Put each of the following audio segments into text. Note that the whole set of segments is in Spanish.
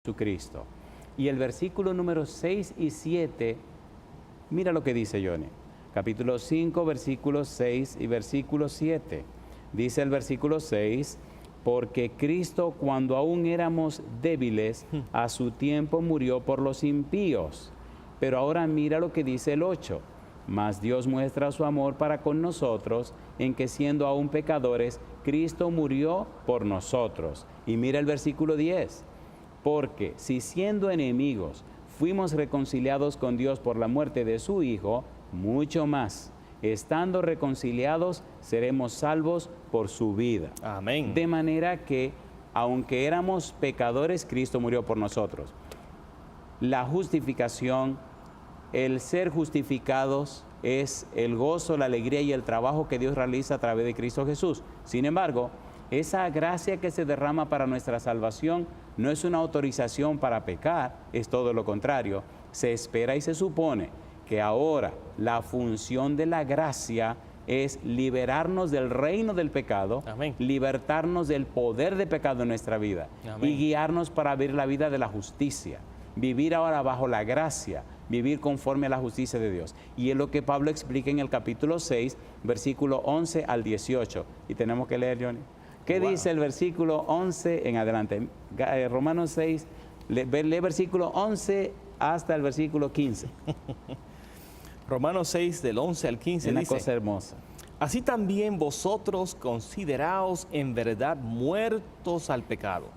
Jesucristo. Y el versículo número 6 y 7, mira lo que dice Johnny. Capítulo 5, versículos 6 y versículo 7. Dice el versículo 6, porque Cristo cuando aún éramos débiles, a su tiempo murió por los impíos. Pero ahora mira lo que dice el 8. Mas Dios muestra su amor para con nosotros, en que siendo aún pecadores, Cristo murió por nosotros. Y mira el versículo 10. Porque si siendo enemigos fuimos reconciliados con Dios por la muerte de su Hijo, mucho más, estando reconciliados, seremos salvos por su vida. Amén. De manera que, aunque éramos pecadores, Cristo murió por nosotros. La justificación, el ser justificados, es el gozo, la alegría y el trabajo que Dios realiza a través de Cristo Jesús. Sin embargo, esa gracia que se derrama para nuestra salvación no es una autorización para pecar, es todo lo contrario. Se espera y se supone que ahora la función de la gracia es liberarnos del reino del pecado, Amén. libertarnos del poder de pecado en nuestra vida. Amén. Y guiarnos para vivir la vida de la justicia, vivir ahora bajo la gracia, vivir conforme a la justicia de Dios. Y es lo que Pablo explica en el capítulo 6, versículo 11 al 18. Y tenemos que leer, Johnny. ¿Qué dice el versículo 11 en adelante? Romanos 6, lee versículo 11 hasta el versículo 15. Romanos 6, del 11 al 15 Una dice: cosa hermosa. Así también vosotros consideraos en verdad muertos al pecado,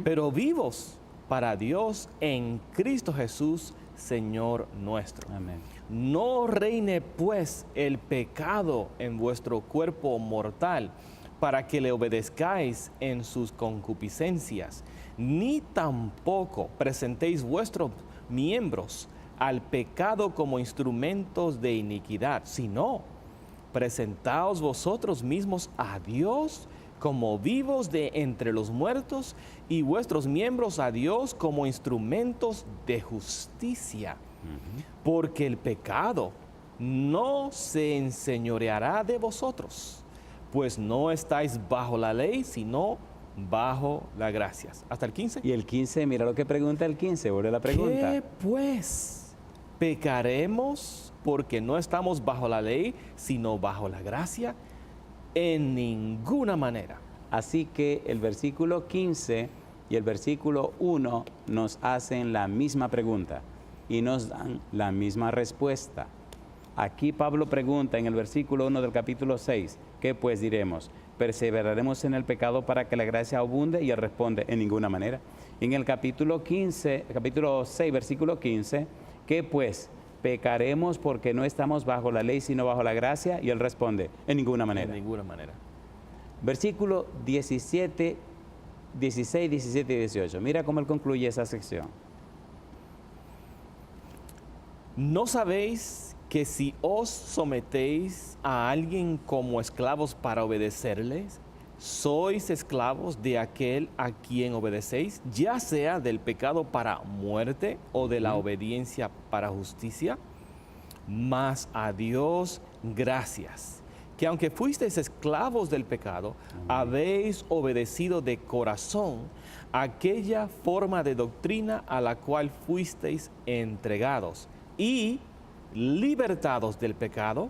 pero vivos para Dios en Cristo Jesús, Señor nuestro. Amén. No reine pues el pecado en vuestro cuerpo mortal, para que le obedezcáis en sus concupiscencias, ni tampoco presentéis vuestros miembros al pecado como instrumentos de iniquidad, sino presentaos vosotros mismos a Dios como vivos de entre los muertos, y vuestros miembros a Dios como instrumentos de justicia. Porque el pecado no se enseñoreará de vosotros, pues no estáis bajo la ley, sino bajo la gracia. Hasta el 15. Y el 15, mira lo que pregunta el 15, vuelve la pregunta. ¿Qué pues? ¿Pecaremos porque no estamos bajo la ley, sino bajo la gracia? En ninguna manera. Así que el versículo 15 y el versículo 1 nos hacen la misma pregunta y nos dan la misma respuesta. Aquí Pablo pregunta en el versículo 1 del capítulo 6, ¿qué pues diremos? ¿Perseveraremos en el pecado para que la gracia abunde? Y él responde, en ninguna manera. En el capítulo 6, versículo 15, ¿qué pues? ¿Pecaremos porque no estamos bajo la ley, sino bajo la gracia? Y él responde, en ninguna manera. En ninguna manera. Versículo 17, 16, 17 y 18. Mira cómo él concluye esa sección. ¿No sabéis que si os sometéis a alguien como esclavos para obedecerles, sois esclavos de aquel a quien obedecéis, ya sea del pecado para muerte o de la obediencia para justicia? Mas a Dios gracias, que aunque fuisteis esclavos del pecado, habéis obedecido de corazón aquella forma de doctrina a la cual fuisteis entregados, y libertados del pecado,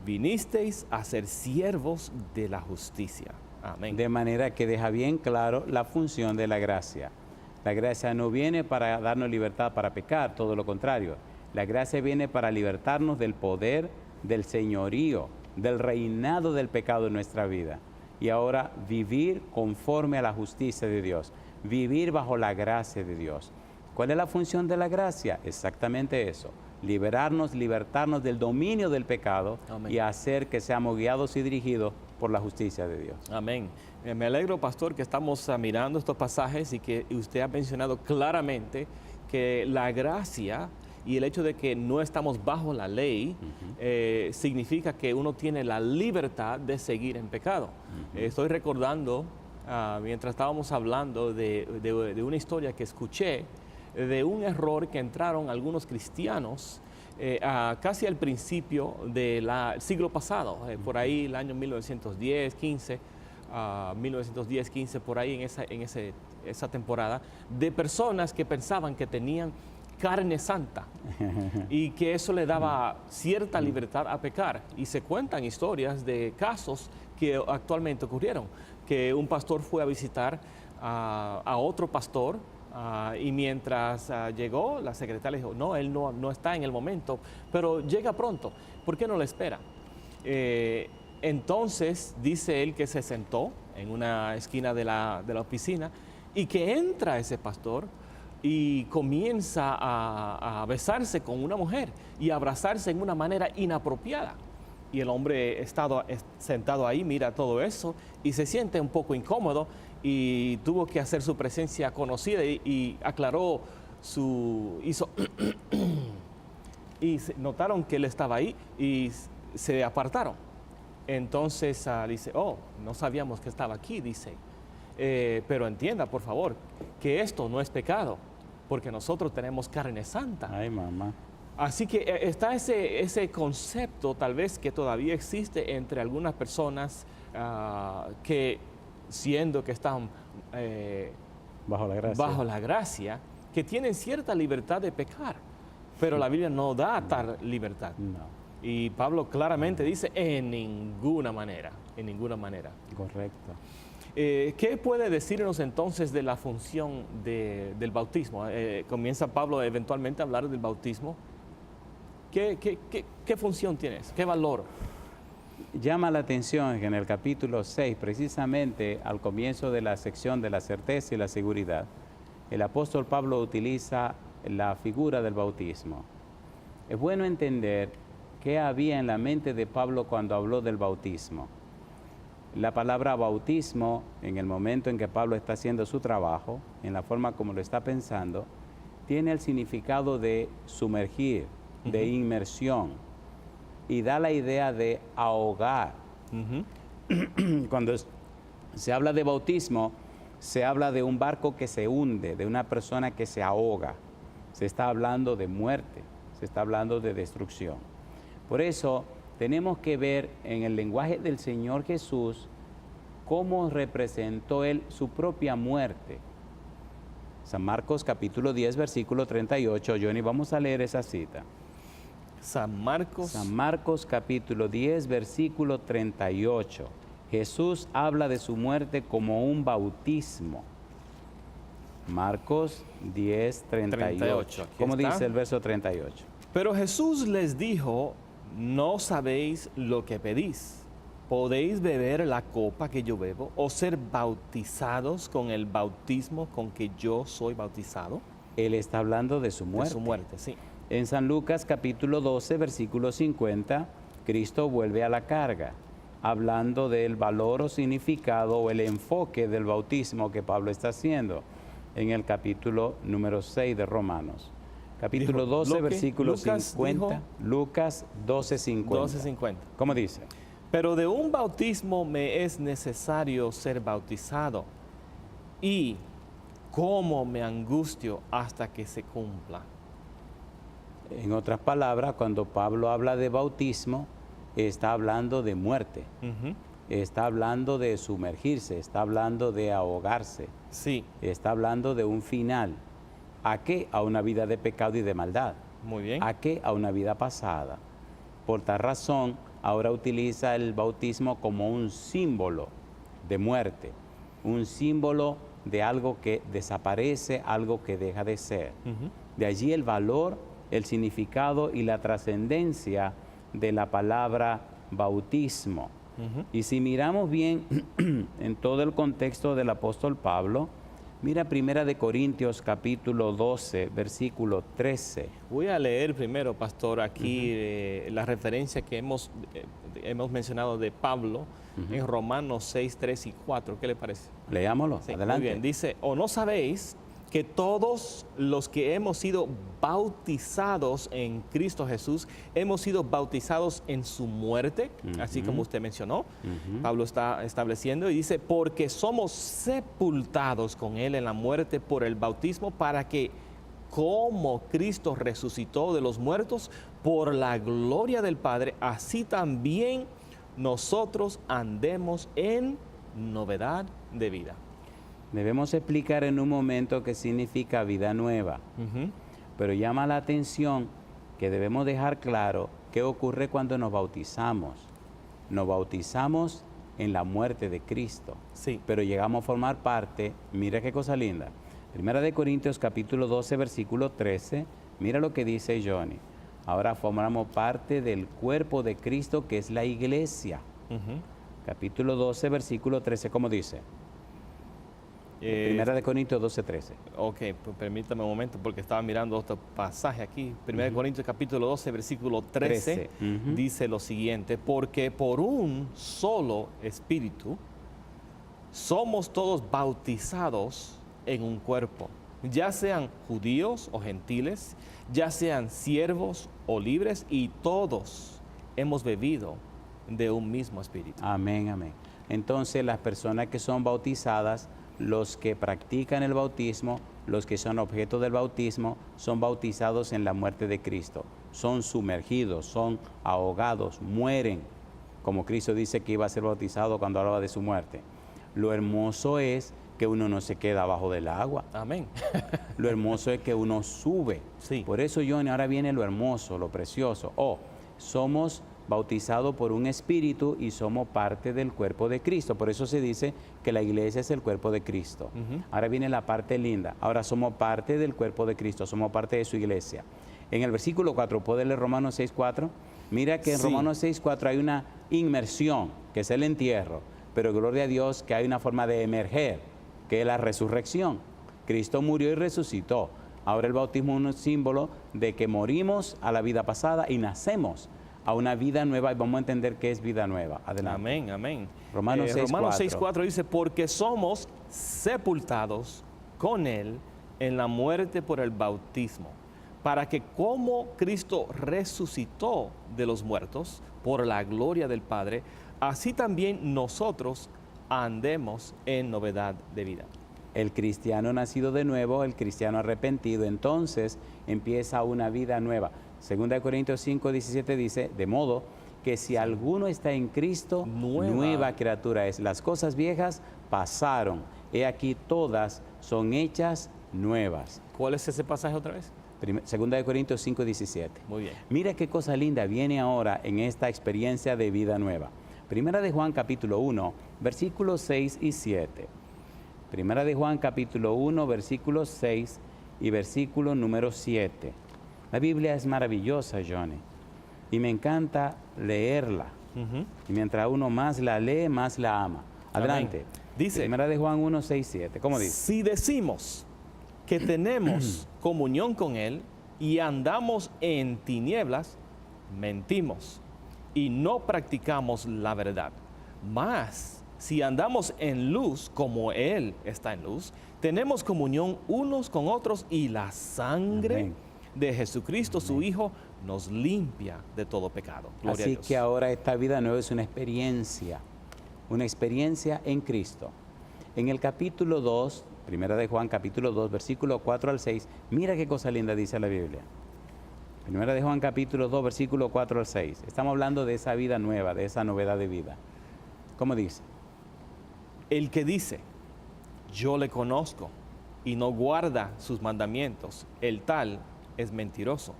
vinisteis a ser siervos de la justicia. Amén. De manera que deja bien claro la función de la gracia. La gracia no viene para darnos libertad para pecar, todo lo contrario. La gracia viene para libertarnos del poder, del señorío, del reinado del pecado en nuestra vida. Y ahora vivir conforme a la justicia de Dios, vivir bajo la gracia de Dios. ¿Cuál es la función de la gracia? Exactamente eso, liberarnos, libertarnos del dominio del pecado. Amén. Y hacer que seamos guiados y dirigidos por la justicia de Dios. Amén. Me alegro, pastor, que estamos mirando estos pasajes y que usted ha mencionado claramente que la gracia y el hecho de que no estamos bajo la ley significa que uno tiene la libertad de seguir en pecado. Estoy recordando, mientras estábamos hablando de una historia que escuché, de un error que entraron algunos cristianos casi al principio del siglo pasado, por ahí el año 1910, 15, 1910-15, por ahí en esa temporada, de personas que pensaban que tenían carne santa y que eso le daba cierta libertad a pecar. Y se cuentan historias de casos que actualmente ocurrieron, que un pastor fue a visitar a otro pastor y mientras llegó, la secretaria dijo, no, él no está en el momento, pero llega pronto, ¿por qué no lo espera? Entonces dice él que se sentó en una esquina de la oficina y que entra ese pastor y comienza a besarse con una mujer y a abrazarse en una manera inapropiada. Y el hombre sentado ahí, mira todo eso y se siente un poco incómodo y tuvo que hacer su presencia conocida y aclaró hizo y notaron que él estaba ahí y se apartaron. Entonces dice, oh, no sabíamos que estaba aquí, dice. Pero entienda, por favor, que esto no es pecado, porque nosotros tenemos carne santa. Ay, mamá. Así que está ese concepto tal vez que todavía existe entre algunas personas que siendo que están bajo la gracia, que tienen cierta libertad de pecar, pero la Biblia no da tal libertad. No. Y Pablo claramente dice, en ninguna manera. Correcto. ¿Qué puede decirnos entonces de la función del bautismo? Comienza Pablo eventualmente a hablar del bautismo. ¿Qué función tienes? ¿Qué valor? Llama la atención que en el capítulo 6, precisamente al comienzo de la sección de la certeza y la seguridad, el apóstol Pablo utiliza la figura del bautismo. Es bueno entender qué había en la mente de Pablo cuando habló del bautismo. La palabra bautismo, en el momento en que Pablo está haciendo su trabajo, en la forma como lo está pensando, tiene el significado de sumergir, de inmersión, y da la idea de ahogar. Cuando se habla de bautismo, se habla de un barco que se hunde, de una persona que se ahoga. Se está hablando de muerte, se está hablando de destrucción. Por eso tenemos que ver en el lenguaje del Señor Jesús cómo representó Él su propia muerte. San Marcos capítulo 10, versículo 38. Johnny, vamos a leer esa cita. San Marcos capítulo 10, versículo 38. Jesús habla de su muerte como un bautismo. Marcos 10, 38. ¿Cómo dice el verso 38? Pero Jesús les dijo, no sabéis lo que pedís. ¿Podéis beber la copa que yo bebo o ser bautizados con el bautismo con que yo soy bautizado? Él está hablando de su muerte. De su muerte, sí. En San Lucas capítulo 12, versículo 50, Cristo vuelve a la carga, hablando del valor o significado o el enfoque del bautismo que Pablo está haciendo en el capítulo número 6 de Romanos. Capítulo 12, versículo 50. Lucas 12, 50. 12:50. ¿Cómo dice? Pero de un bautismo me es necesario ser bautizado, y cómo me angustio hasta que se cumpla. En otras palabras, cuando Pablo habla de bautismo, está hablando de muerte, está hablando de sumergirse, está hablando de ahogarse, sí, está hablando de un final. ¿A qué? A una vida de pecado y de maldad. Muy bien. ¿A qué? A una vida pasada. Por tal razón, ahora utiliza el bautismo como un símbolo de muerte, un símbolo de algo que desaparece, algo que deja de ser. De allí el valor, el significado y la trascendencia de la palabra bautismo. Y si miramos bien en todo el contexto del apóstol Pablo, mira 1 Corintios capítulo 12, versículo 13. Voy a leer primero, pastor, aquí la referencia que hemos mencionado de Pablo en Romanos 6, 3 y 4. ¿Qué le parece? Leámoslo, Sí, adelante. muy bien, dice, ¿o no sabéis que todos los que hemos sido bautizados en Cristo Jesús, hemos sido bautizados en su muerte? Así como usted mencionó, Pablo está estableciendo y dice, porque somos sepultados con Él en la muerte por el bautismo, para que como Cristo resucitó de los muertos por la gloria del Padre, así también nosotros andemos en novedad de vida. Debemos explicar en un momento qué significa vida nueva, pero llama la atención que debemos dejar claro qué ocurre cuando nos bautizamos. Nos bautizamos en la muerte de Cristo, Sí. pero llegamos a formar parte, mira qué cosa linda. Primera de Corintios capítulo 12, versículo 13, mira lo que dice Johnny. Ahora formamos parte del cuerpo de Cristo, que es la iglesia. Capítulo 12, versículo 13, ¿cómo dice? Primera de Corintios 12, 13. Ok, pues permítame un momento porque estaba mirando otro pasaje aquí. Primera de Corintios capítulo 12, versículo 13, dice lo siguiente: porque por un solo espíritu somos todos bautizados en un cuerpo, ya sean judíos o gentiles, ya sean siervos o libres, y todos hemos bebido de un mismo espíritu. Amén, amén. Entonces las personas que son bautizadas, los que practican el bautismo, los que son objeto del bautismo, son bautizados en la muerte de Cristo. Son sumergidos, son ahogados, mueren, como Cristo dice que iba a ser bautizado cuando hablaba de su muerte. Lo hermoso es que uno no se queda abajo del agua. Amén. Lo hermoso es que uno sube. Sí. Por eso, Johnny, ahora viene lo hermoso, lo precioso. Somos bautizados por un espíritu y somos parte del cuerpo de Cristo. Por eso se dice que la iglesia es el cuerpo de Cristo. Ahora viene la parte linda. Ahora somos parte del cuerpo de Cristo, somos parte de su iglesia. En el versículo 4, ¿puede leer Romanos 6:4? Mira que en Sí. Romanos 6:4 hay una inmersión, que es el entierro, pero gloria a Dios que hay una forma de emerger, que es la resurrección. Cristo murió y resucitó. Ahora el bautismo es un símbolo de que morimos a la vida pasada y nacemos a una vida nueva, y vamos a entender qué es vida nueva. Adelante. Amén, amén. Romanos 6:4. 6:4 dice: porque somos sepultados con Él en la muerte por el bautismo, para que como Cristo resucitó de los muertos por la gloria del Padre, así también nosotros andemos en novedad de vida. El cristiano nacido de nuevo, el cristiano arrepentido, entonces empieza una vida nueva. Segunda de Corintios 5:17 dice: de modo que si alguno está en Cristo, nueva criatura es. Las cosas viejas pasaron, he aquí todas son hechas nuevas. ¿Cuál es ese pasaje otra vez? Segunda de Corintios 5:17. Muy bien. Mira qué cosa linda viene ahora en esta experiencia de vida nueva. Primera de Juan capítulo 1, versículos 6 y 7. Primera de Juan capítulo 1, versículos 6 y versículo número 7. La Biblia es maravillosa, Johnny, y me encanta leerla. Y mientras uno más la lee, más la ama. Adelante. Amén. Dice: Primera de Juan 1, 6, 7. ¿Cómo dice? si decimos que tenemos comunión con Él y andamos en tinieblas, mentimos y no practicamos la verdad. Mas si andamos en luz como Él está en luz, tenemos comunión unos con otros, y la sangre Amén. de Jesucristo, su Hijo, nos limpia de todo pecado. Gloria a Así Dios. que ahora esta vida nueva es una experiencia en Cristo. En el capítulo 2, Primera de Juan capítulo 2, versículo 4 al 6, mira qué cosa linda dice la Biblia. Primera de Juan capítulo 2, versículo 4 al 6. Estamos hablando de esa vida nueva, de esa novedad de vida. ¿Cómo dice? El que dice: yo le conozco, y no guarda sus mandamientos, el tal es mentiroso,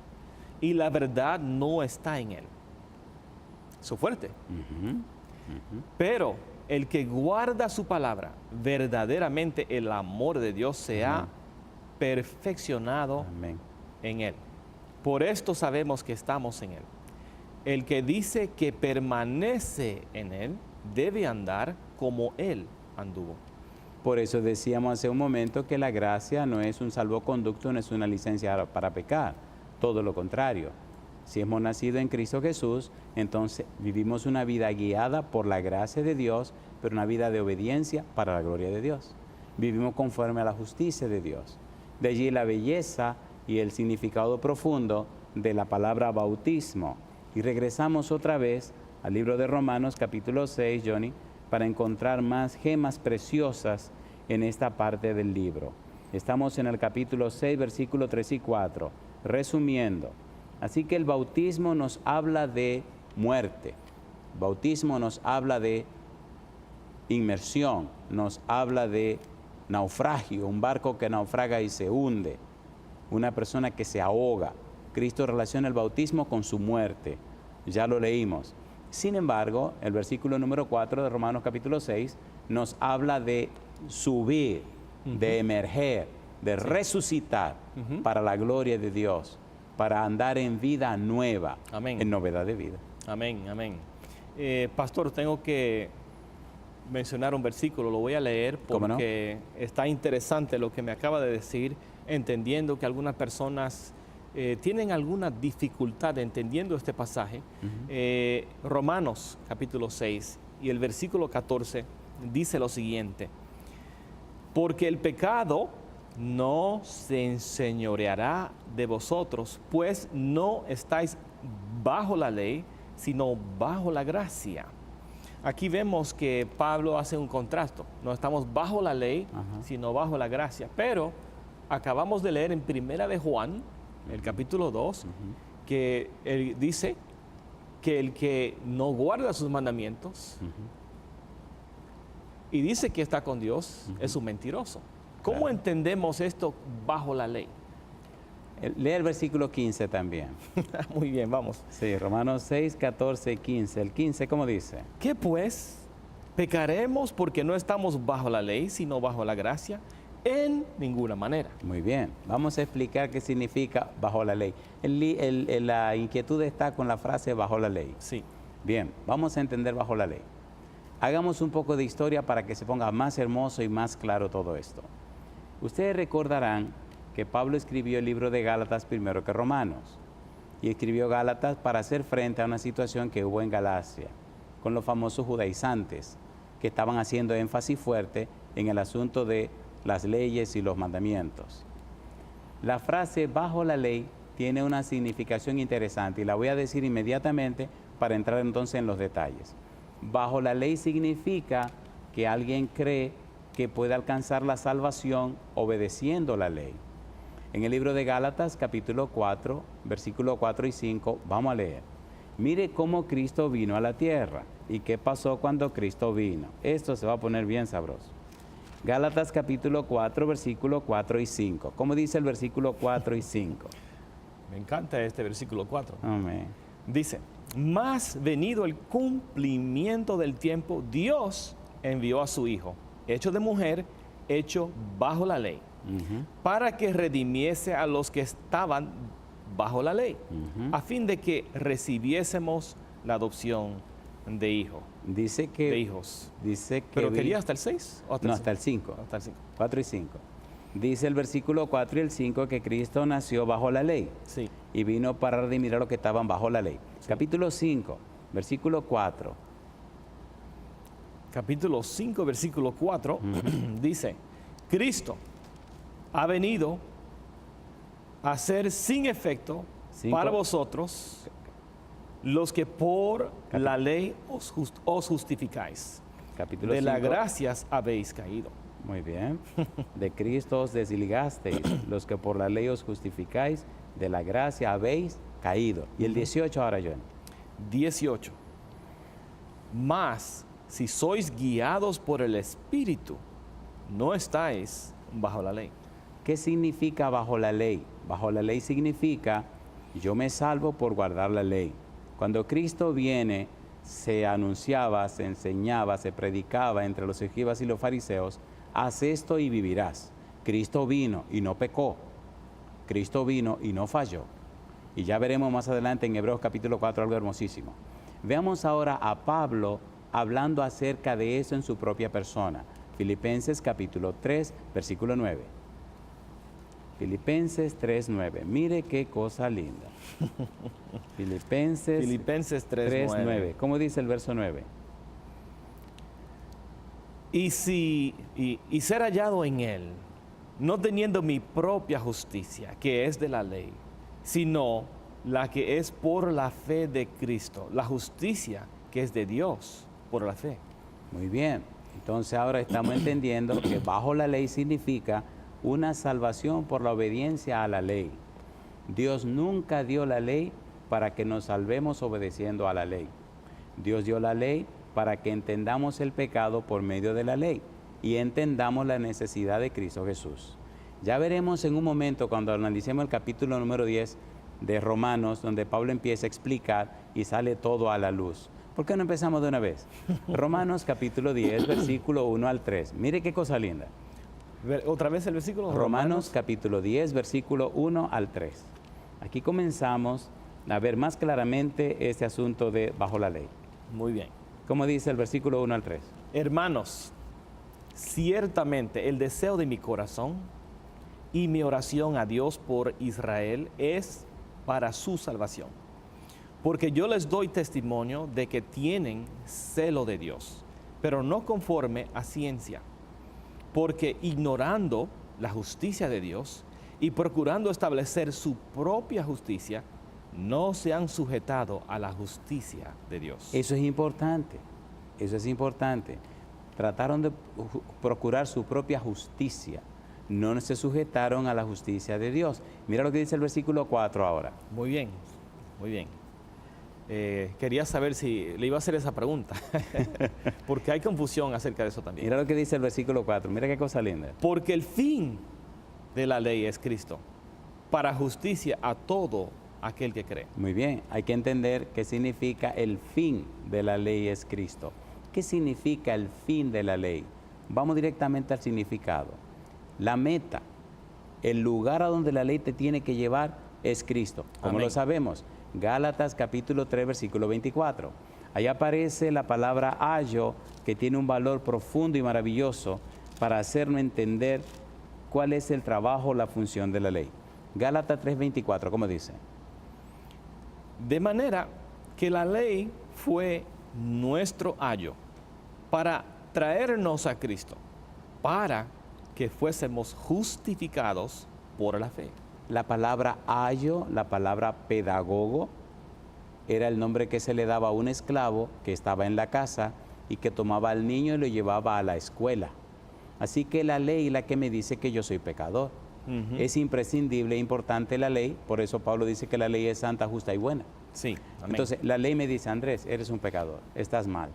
y la verdad no está en él. Eso es fuerte. Pero el que guarda su palabra, verdaderamente el amor de Dios se ha perfeccionado Amén. en él. Por esto sabemos que estamos en él. El que dice que permanece en él debe andar como él anduvo. Por eso decíamos hace un momento que la gracia no es un salvoconducto, no es una licencia para pecar. Todo lo contrario. Si hemos nacido en Cristo Jesús, entonces vivimos una vida guiada por la gracia de Dios, pero una vida de obediencia para la gloria de Dios. Vivimos conforme a la justicia de Dios. De allí la belleza y el significado profundo de la palabra bautismo. Y regresamos otra vez al libro de Romanos capítulo 6, Johnny, para encontrar más gemas preciosas en esta parte del libro. Estamos en el capítulo 6, versículos 3 y 4, resumiendo. Así que el bautismo nos habla de muerte, bautismo nos habla de inmersión, nos habla de naufragio, un barco que naufraga y se hunde, una persona que se ahoga. Cristo relaciona el bautismo con su muerte, ya lo leímos. Sin embargo, el versículo número 4 de Romanos capítulo 6 nos habla de subir, de emerger, de resucitar para la gloria de Dios, para andar en vida nueva, Amén. en novedad de vida. Amén, amén. Pastor, tengo que mencionar un versículo, lo voy a leer ¿Cómo no? porque está interesante lo que me acaba de decir, entendiendo que algunas personas tienen alguna dificultad entendiendo este pasaje. Romanos capítulo 6 y el versículo 14 dice lo siguiente: porque el pecado no se enseñoreará de vosotros, pues no estáis bajo la ley, sino bajo la gracia. Aquí vemos que Pablo hace un contraste. No estamos bajo la ley, sino bajo la gracia. Pero acabamos de leer en Primera de Juan, el capítulo 2, que él dice que el que no guarda sus mandamientos y dice que está con Dios es un mentiroso. ¿Cómo Claro. entendemos esto bajo la ley? Lee el versículo 15 también. Muy bien, vamos. Sí, Romanos 6, 14 y 15. El 15, ¿cómo dice? ¿Qué pues? ¿Pecaremos porque no estamos bajo la ley, sino bajo la gracia? En ninguna manera. Muy bien, vamos a explicar qué significa bajo la ley. La inquietud está con la frase bajo la ley. Sí. Bien, vamos a entender bajo la ley. Hagamos un poco de historia para que se ponga más hermoso y más claro todo esto. Ustedes recordarán que Pablo escribió el libro de Gálatas primero que Romanos. Y escribió Gálatas para hacer frente a una situación que hubo en Galacia, con los famosos judaizantes, que estaban haciendo énfasis fuerte en el asunto de las leyes y los mandamientos. La frase bajo la ley tiene una significación interesante y la voy a decir inmediatamente para entrar entonces en los detalles. Bajo la ley significa que alguien cree que puede alcanzar la salvación obedeciendo la ley. En el libro de Gálatas, capítulo 4, versículo 4 y 5, vamos a leer. Mire cómo Cristo vino a la tierra y qué pasó cuando Cristo vino. Esto se va a poner bien sabroso. Gálatas capítulo 4, versículo 4 y 5. ¿Cómo dice el versículo 4 y 5? Me encanta este versículo 4. Amén. Dice, mas venido el cumplimiento del tiempo, Dios envió a su Hijo, hecho de mujer, hecho bajo la ley, para que redimiese a los que estaban bajo la ley, a fin de que recibiésemos la adopción de hijo, Dice que... de hijos. Dice que ¿Pero quería hasta el 6? ¿O No, hasta el 5. Hasta el 5. 4 y 5. Dice el versículo 4 y el 5 que Cristo nació bajo la ley Sí. y vino para redimir a los que estaban bajo la ley. Capítulo 5, versículo 4. Capítulo 5, versículo 4, dice, Cristo ha venido a ser sin efecto Cinco. para vosotros los que por la ley os justificáis. Capítulo De las 5. gracias habéis caído. Muy bien. De Cristo os desligasteis, los que por la ley os justificáis, de la gracia habéis caído. Y el 18 ahora, John. 18. Mas si sois guiados por el Espíritu, no estáis bajo la ley. ¿Qué significa bajo la ley? Bajo la ley significa yo me salvo por guardar la ley. Cuando Cristo viene, se anunciaba, se enseñaba, se predicaba entre los escribas y los fariseos, haz esto y vivirás. Cristo vino y no pecó. Cristo vino y no falló. Y ya veremos más adelante en Hebreos capítulo 4 algo hermosísimo. Veamos ahora a Pablo hablando acerca de eso en su propia persona. Filipenses capítulo 3, versículo 9. Filipenses 3, 9. Mire qué cosa linda. Filipenses 3, 9. ¿Cómo dice el verso 9? Y ser hallado en él, no teniendo mi propia justicia, que es de la ley, sino la que es por la fe de Cristo, la justicia que es de Dios por la fe. Muy bien. Entonces ahora estamos entendiendo que bajo la ley significa una salvación por la obediencia a la ley. Dios nunca dio la ley para que nos salvemos obedeciendo a la ley. Dios dio la ley para que entendamos el pecado por medio de la ley y entendamos la necesidad de Cristo Jesús. Ya veremos en un momento cuando analicemos el capítulo número 10 de Romanos, donde Pablo empieza a explicar y sale todo a la luz. ¿Por qué no empezamos de una vez? Romanos capítulo 10, versículo 1 al 3. Mire qué cosa linda. Otra vez el versículo. Romanos capítulo 10, versículo 1 al 3. Aquí comenzamos a ver más claramente este asunto de bajo la ley. Muy bien. ¿Cómo dice el versículo 1 al 3? Hermanos, ciertamente el deseo de mi corazón y mi oración a Dios por Israel es para su salvación. Porque yo les doy testimonio de que tienen celo de Dios, pero no conforme a ciencia. Porque ignorando la justicia de Dios y procurando establecer su propia justicia, no se han sujetado a la justicia de Dios. Eso es importante, Trataron de procurar su propia justicia, no se sujetaron a la justicia de Dios. Mira lo que dice el versículo 4 ahora. Muy bien, muy bien. Quería saber si le iba a hacer esa pregunta, porque hay confusión acerca de eso también. Mira lo que dice el versículo 4, mira qué cosa linda. Porque el fin de la ley es Cristo, para justicia a todo aquel que cree. Muy bien, hay que entender qué significa el fin de la ley es Cristo. ¿Qué significa el fin de la ley? Vamos directamente al significado. La meta, el lugar a donde la ley te tiene que llevar es Cristo. ¿Cómo lo sabemos? Gálatas capítulo 3, versículo 24. Ahí aparece la palabra ayo, que tiene un valor profundo y maravilloso para hacernos entender cuál es el trabajo, la función de la ley. Gálatas 3, 24, ¿cómo dice? De manera que la ley fue nuestro ayo para traernos a Cristo, para que fuésemos justificados por la fe. La palabra ayo, la palabra pedagogo, era el nombre que se le daba a un esclavo que estaba en la casa y que tomaba al niño y lo llevaba a la escuela. Así que la ley es la que me dice que yo soy pecador. Es imprescindible e importante la ley, por eso Pablo dice que la ley es santa, justa y buena. Sí, amén. Entonces la ley me dice, Andrés, eres un pecador, estás mal.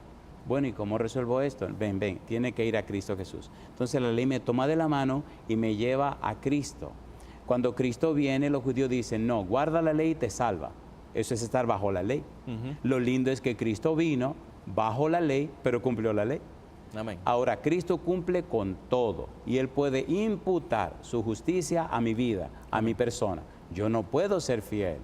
Bueno, ¿y cómo resuelvo esto? Ven, tiene que ir a Cristo Jesús. Entonces la ley me toma de la mano y me lleva a Cristo. Cuando Cristo viene, los judíos dicen, no, guarda la ley y te salva. Eso es estar bajo la ley. Lo lindo es que Cristo vino bajo la ley, pero cumplió la ley. Amén. Ahora, Cristo cumple con todo y Él puede imputar su justicia a mi vida, a mi persona. Yo no puedo ser fiel,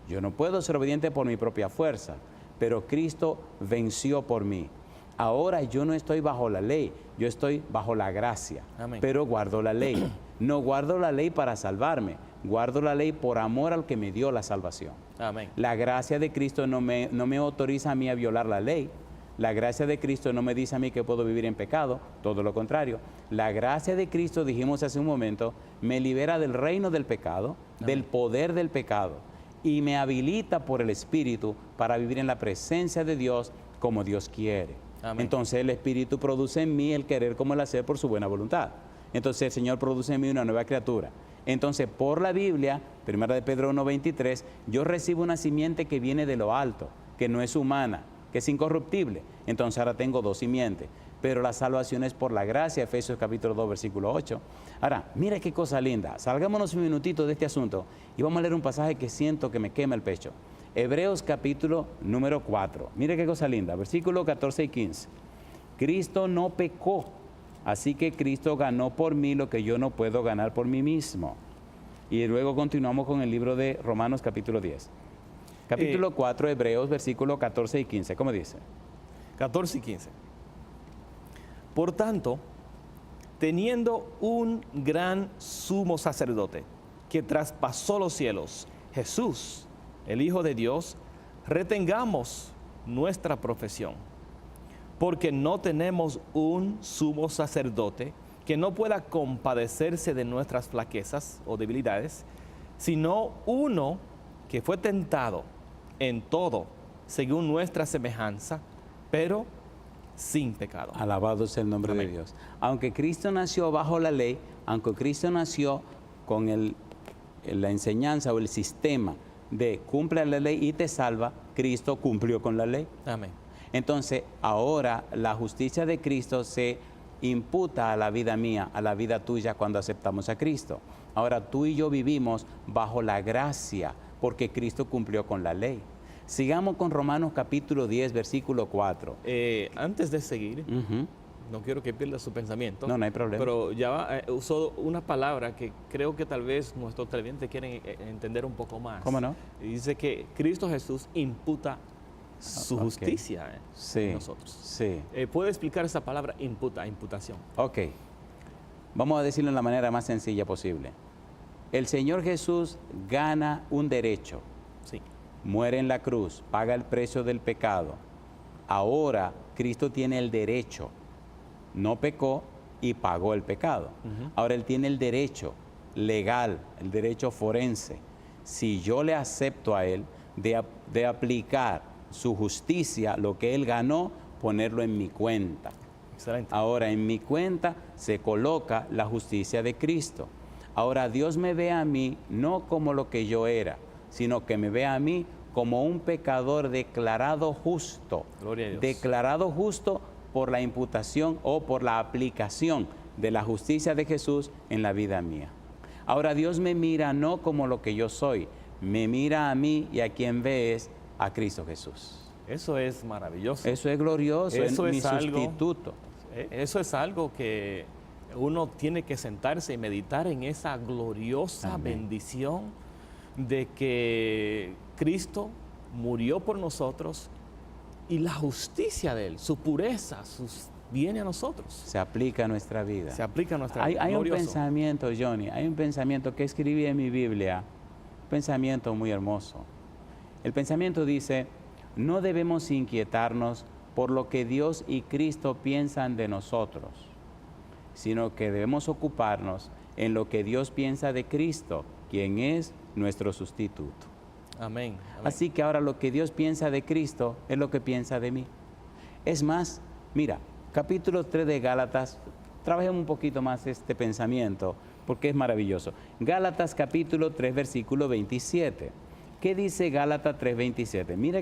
yo no puedo ser obediente por mi propia fuerza, pero Cristo venció por mí. Ahora yo no estoy bajo la ley, yo estoy bajo la gracia. Amén. Pero guardo la ley. No guardo la ley para salvarme, guardo la ley por amor al que me dio la salvación. Amén. La gracia de Cristo no me autoriza a mí a violar la ley. La gracia de Cristo no me dice a mí que puedo vivir en pecado, todo lo contrario. La gracia de Cristo, dijimos hace un momento, me libera del reino del pecado, del poder del pecado, y me habilita por el Espíritu para vivir en la presencia de Dios como Dios quiere. Amén. Entonces el Espíritu produce en mí el querer como el hacer por su buena voluntad. Entonces el Señor produce en mí una nueva criatura. Entonces por la Biblia, 1 de Pedro 1:23, yo recibo una simiente que viene de lo alto, que no es humana, que es incorruptible. Entonces ahora tengo dos simientes, pero la salvación es por la gracia, Efesios capítulo 2, versículo 8. Ahora, mira qué cosa linda, salgámonos un minutito de este asunto y vamos a leer un pasaje que siento que me quema el pecho. Hebreos capítulo número 4, mire qué cosa linda, versículo 14 y 15. Cristo no pecó, así que Cristo ganó por mí lo que yo no puedo ganar por mí mismo. Y luego continuamos con el libro de Romanos capítulo 10. Capítulo 4, Hebreos, versículos 14 y 15. ¿Cómo dice? 14 y 15. Por tanto, teniendo un gran sumo sacerdote que traspasó los cielos, Jesús, el Hijo de Dios, retengamos nuestra profesión, porque no tenemos un sumo sacerdote que no pueda compadecerse de nuestras flaquezas o debilidades, sino uno que fue tentado en todo, según nuestra semejanza, pero sin pecado. Alabado sea el nombre de Dios. Aunque Cristo nació bajo la ley, aunque Cristo nació con la enseñanza o el sistema de cumple la ley y te salva, Cristo cumplió con la ley. Amén. Entonces, ahora la justicia de Cristo se imputa a la vida mía, a la vida tuya cuando aceptamos a Cristo. Ahora tú y yo vivimos bajo la gracia porque Cristo cumplió con la ley. Sigamos con Romanos capítulo 10, versículo 4. Antes de seguir, Ujú. no quiero que pierda su pensamiento. No, no hay problema. Pero ya usó una palabra que creo que tal vez nuestros televidentes quieren entender un poco más. ¿Cómo no? Y dice que Cristo Jesús imputa su Ok. justicia Sí, en nosotros. sí. ¿Puede explicar esa palabra imputa, imputación? Ok, vamos a decirlo de la manera más sencilla posible. El Señor Jesús gana un derecho, Sí. muere en la cruz, paga el precio del pecado. Ahora Cristo tiene el derecho, no pecó y pagó el pecado. Ujú. Ahora Él tiene el derecho legal, el derecho forense. Si yo le acepto a Él de aplicar su justicia, lo que Él ganó, ponerlo en mi cuenta. Excelente. Ahora en mi cuenta se coloca la justicia de Cristo. Ahora Dios me ve a mí no como lo que yo era, sino que me ve a mí como un pecador declarado justo. Gloria a Dios. Declarado justo por la imputación o por la aplicación de la justicia de Jesús en la vida mía. Ahora Dios me mira no como lo que yo soy, me mira a mí y a quien ve es a Cristo Jesús. Eso es maravilloso. Eso es glorioso, Eso es mi es algo- sustituto. Eso es algo que uno tiene que sentarse y meditar en esa gloriosa Amén. bendición de que Cristo murió por nosotros y la justicia de Él, su pureza, viene a nosotros. Se aplica a nuestra vida. Se aplica a nuestra vida. Hay un Glorioso. pensamiento, Johnny, hay un pensamiento que escribí en mi Biblia, un pensamiento muy hermoso. El pensamiento dice, no debemos inquietarnos por lo que Dios y Cristo piensan de nosotros, sino que debemos ocuparnos en lo que Dios piensa de Cristo, quien es nuestro sustituto. Amén. Amén. Así que ahora lo que Dios piensa de Cristo es lo que piensa de mí. Es más, mira, capítulo 3 de Gálatas, trabajemos un poquito más este pensamiento, porque es maravilloso. Gálatas capítulo 3, versículo 27. ¿Qué dice Gálatas 3:27? Mira